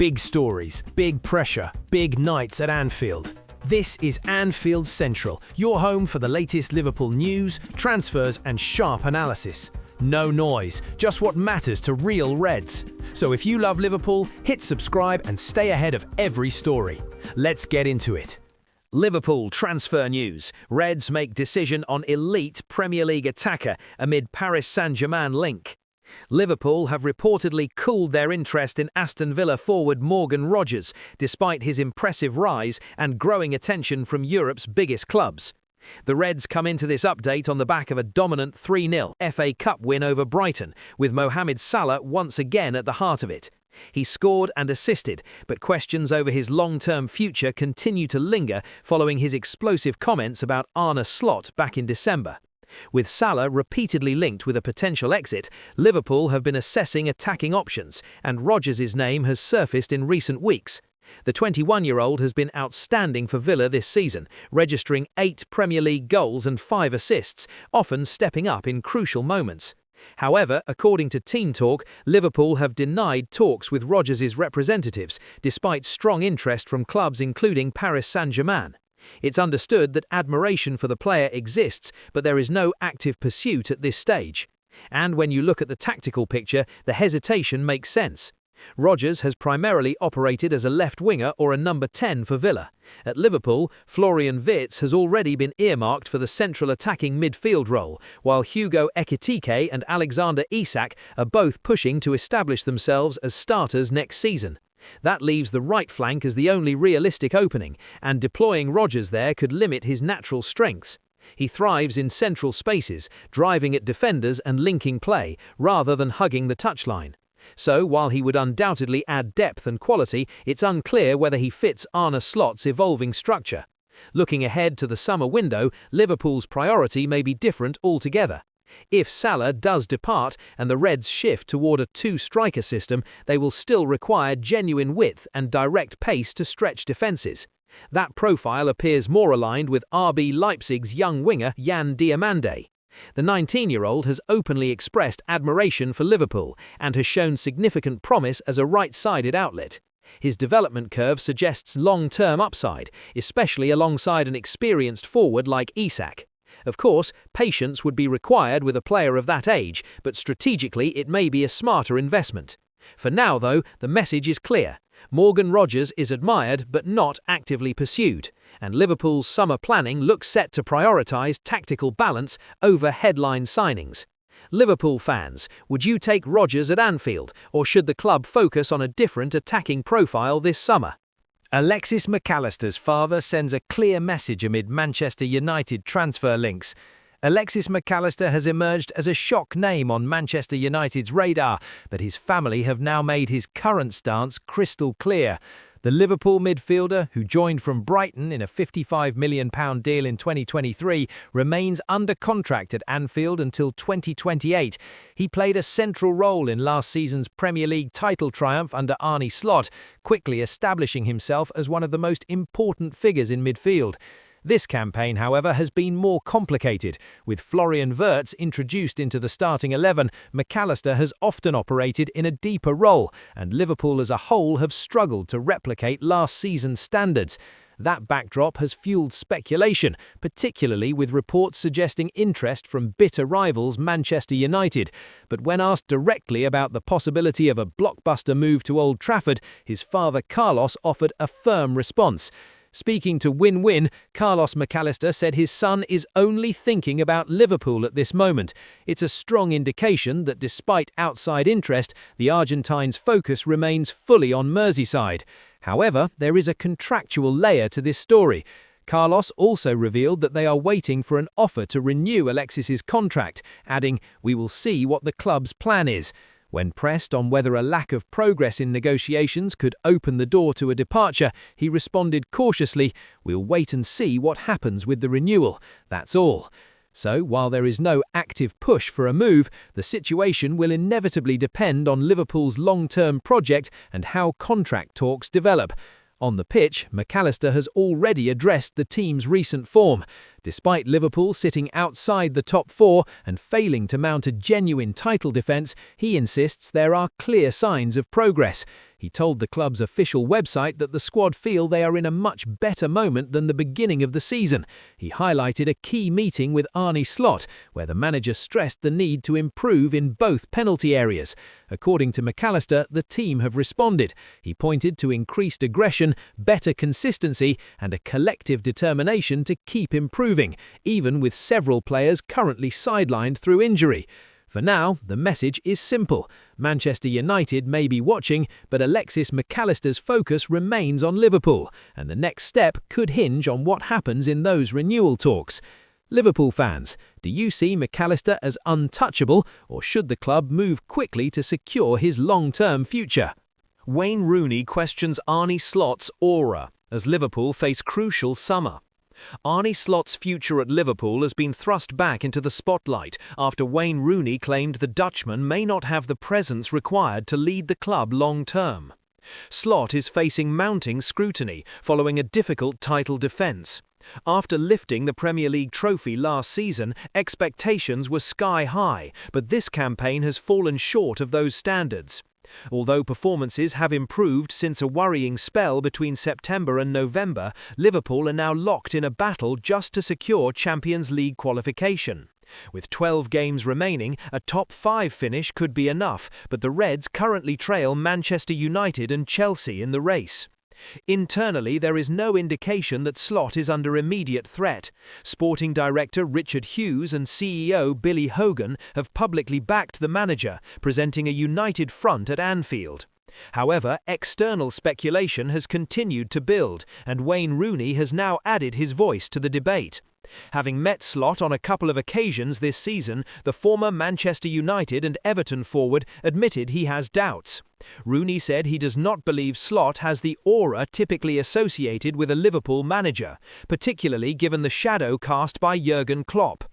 Big stories, big pressure, big nights at Anfield. This is Anfield Central, your home for the latest Liverpool news, transfers and sharp analysis. No noise, just what matters to real Reds. So if you love Liverpool, hit subscribe and stay ahead of every story. Let's get into it. Liverpool transfer news. Reds make decision on elite Premier League attacker amid Paris Saint-Germain link. Liverpool have reportedly cooled their interest in Aston Villa forward Morgan Rogers, despite his impressive rise and growing attention from Europe's biggest clubs. The Reds come into this update on the back of a dominant 3-0 FA Cup win over Brighton, with Mohamed Salah once again at the heart of it. He scored and assisted, but questions over his long-term future continue to linger following his explosive comments about Arne Slot back in December. With Salah repeatedly linked with a potential exit, Liverpool have been assessing attacking options, and Rodgers' name has surfaced in recent weeks. The 21-year-old has been outstanding for Villa this season, registering 8 Premier League goals and 5 assists, often stepping up in crucial moments. However, according to Team Talk, Liverpool have denied talks with Rodgers' representatives, despite strong interest from clubs including Paris Saint-Germain. It's understood that admiration for the player exists, but there is no active pursuit at this stage. And when you look at the tactical picture, the hesitation makes sense. Rodgers has primarily operated as a left winger or a number 10 for Villa. At Liverpool, Florian Wirtz has already been earmarked for the central attacking midfield role, while Hugo Ekitike and Alexander Isak are both pushing to establish themselves as starters next season. That leaves the right flank as the only realistic opening, and deploying Rodgers there could limit his natural strengths. He thrives in central spaces, driving at defenders and linking play, rather than hugging the touchline. So, while he would undoubtedly add depth and quality, it's unclear whether he fits Arne Slot's evolving structure. Looking ahead to the summer window, Liverpool's priority may be different altogether. If Salah does depart and the Reds shift toward a 2-striker system, they will still require genuine width and direct pace to stretch defences. That profile appears more aligned with RB Leipzig's young winger Jan Diomande. The 19-year-old has openly expressed admiration for Liverpool and has shown significant promise as a right-sided outlet. His development curve suggests long-term upside, especially alongside an experienced forward like Isak. Of course, patience would be required with a player of that age, but strategically it may be a smarter investment. For now, though, the message is clear. Morgan Rogers is admired but not actively pursued, and Liverpool's summer planning looks set to prioritise tactical balance over headline signings. Liverpool fans, would you take Rodgers at Anfield, or should the club focus on a different attacking profile this summer? Alexis McAllister's father sends a clear message amid Manchester United transfer links. Alexis McAllister has emerged as a shock name on Manchester United's radar, but his family have now made his current stance crystal clear. The Liverpool midfielder, who joined from Brighton in a £55 million deal in 2023, remains under contract at Anfield until 2028. He played a central role in last season's Premier League title triumph under Arne Slot, quickly establishing himself as one of the most important figures in midfield. This campaign, however, has been more complicated. With Florian Wirtz introduced into the starting 11, McAllister has often operated in a deeper role, and Liverpool as a whole have struggled to replicate last season's standards. That backdrop has fueled speculation, particularly with reports suggesting interest from bitter rivals Manchester United. But when asked directly about the possibility of a blockbuster move to Old Trafford, his father Carlos offered a firm response. Speaking to Win-Win, Carlos McAllister said his son is only thinking about Liverpool at this moment. It's a strong indication that despite outside interest, the Argentine's focus remains fully on Merseyside. However, there is a contractual layer to this story. Carlos also revealed that they are waiting for an offer to renew Alexis's contract, adding, "We will see what the club's plan is." When pressed on whether a lack of progress in negotiations could open the door to a departure, he responded cautiously, "We'll wait and see what happens with the renewal. That's all." So, while there is no active push for a move, the situation will inevitably depend on Liverpool's long-term project and how contract talks develop. On the pitch, McAllister has already addressed the team's recent form. Despite Liverpool sitting outside the top four and failing to mount a genuine title defence, he insists there are clear signs of progress. He told the club's official website that the squad feel they are in a much better moment than the beginning of the season. He highlighted a key meeting with Arne Slot, where the manager stressed the need to improve in both penalty areas. According to McAllister, the team have responded. He pointed to increased aggression, better consistency, and a collective determination to keep improving, even with several players currently sidelined through injury. For now, the message is simple. Manchester United may be watching, but Alexis McAllister's focus remains on Liverpool, and the next step could hinge on what happens in those renewal talks. Liverpool fans, do you see McAllister as untouchable, or should the club move quickly to secure his long-term future? Wayne Rooney questions Arne Slot's aura as Liverpool face crucial summer. Arne Slot's future at Liverpool has been thrust back into the spotlight after Wayne Rooney claimed the Dutchman may not have the presence required to lead the club long-term. Slot is facing mounting scrutiny following a difficult title defence. After lifting the Premier League trophy last season, expectations were sky-high, but this campaign has fallen short of those standards. Although performances have improved since a worrying spell between September and November, Liverpool are now locked in a battle just to secure Champions League qualification. With 12 games remaining, a top 5 finish could be enough, but the Reds currently trail Manchester United and Chelsea in the race. Internally, there is no indication that Slot is under immediate threat. Sporting director Richard Hughes and CEO Billy Hogan have publicly backed the manager, presenting a united front at Anfield. However, external speculation has continued to build, and Wayne Rooney has now added his voice to the debate. Having met Slot on a couple of occasions this season, the former Manchester United and Everton forward admitted he has doubts. Rooney said he does not believe Slot has the aura typically associated with a Liverpool manager, particularly given the shadow cast by Jurgen Klopp.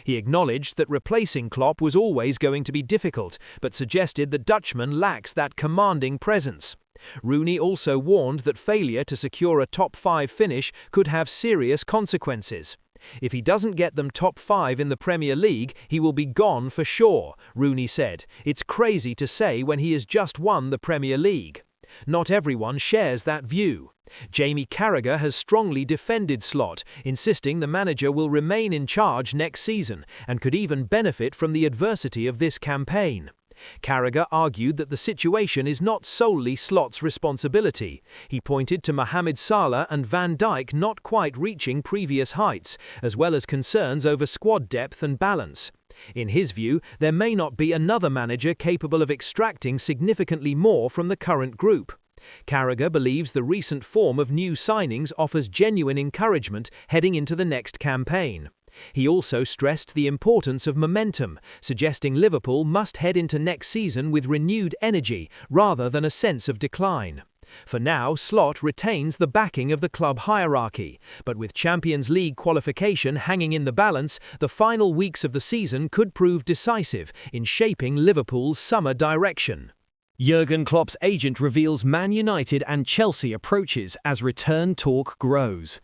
He acknowledged that replacing Klopp was always going to be difficult, but suggested the Dutchman lacks that commanding presence. Rooney also warned that failure to secure a top 5 finish could have serious consequences. If he doesn't get them top 5 in the Premier League, he will be gone for sure, Rooney said. It's crazy to say when he has just won the Premier League. Not everyone shares that view. Jamie Carragher has strongly defended Slot, insisting the manager will remain in charge next season and could even benefit from the adversity of this campaign. Carragher argued that the situation is not solely Slot's responsibility. He pointed to Mohamed Salah and Van Dijk not quite reaching previous heights, as well as concerns over squad depth and balance. In his view, there may not be another manager capable of extracting significantly more from the current group. Carragher believes the recent form of new signings offers genuine encouragement heading into the next campaign. He also stressed the importance of momentum, suggesting Liverpool must head into next season with renewed energy rather than a sense of decline. For now, Slot retains the backing of the club hierarchy, but with Champions League qualification hanging in the balance, the final weeks of the season could prove decisive in shaping Liverpool's summer direction. Jurgen Klopp's agent reveals Man United and Chelsea approaches as return talk grows.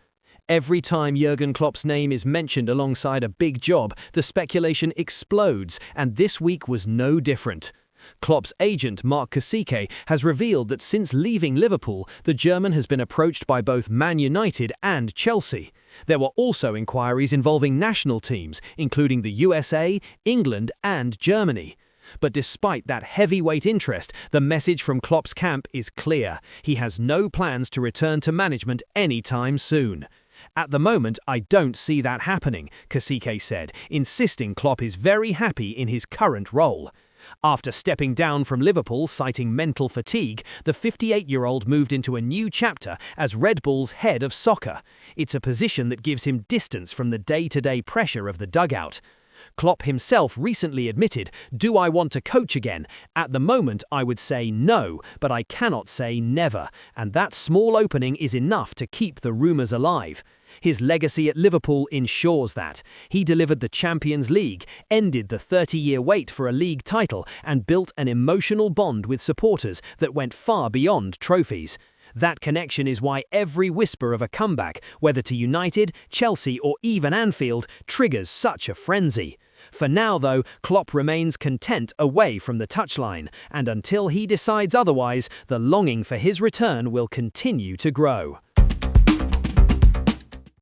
Every time Jurgen Klopp's name is mentioned alongside a big job, the speculation explodes, and this week was no different. Klopp's agent, Mark Kasike, has revealed that since leaving Liverpool, the German has been approached by both Man United and Chelsea. There were also inquiries involving national teams, including the USA, England, and Germany. But despite that heavyweight interest, the message from Klopp's camp is clear. He has no plans to return to management anytime soon. At the moment, I don't see that happening, Kasike said, insisting Klopp is very happy in his current role. After stepping down from Liverpool citing mental fatigue, the 58-year-old moved into a new chapter as Red Bull's head of soccer. It's a position that gives him distance from the day-to-day pressure of the dugout. Klopp himself recently admitted, "Do I want to coach again? At the moment, I would say no, but I cannot say never, and that small opening is enough to keep the rumours alive." His legacy at Liverpool ensures that. He delivered the Champions League, ended the 30-year wait for a league title, and built an emotional bond with supporters that went far beyond trophies. That connection is why every whisper of a comeback, whether to United, Chelsea or even Anfield, triggers such a frenzy. For now, though, Klopp remains content away from the touchline, and until he decides otherwise, the longing for his return will continue to grow.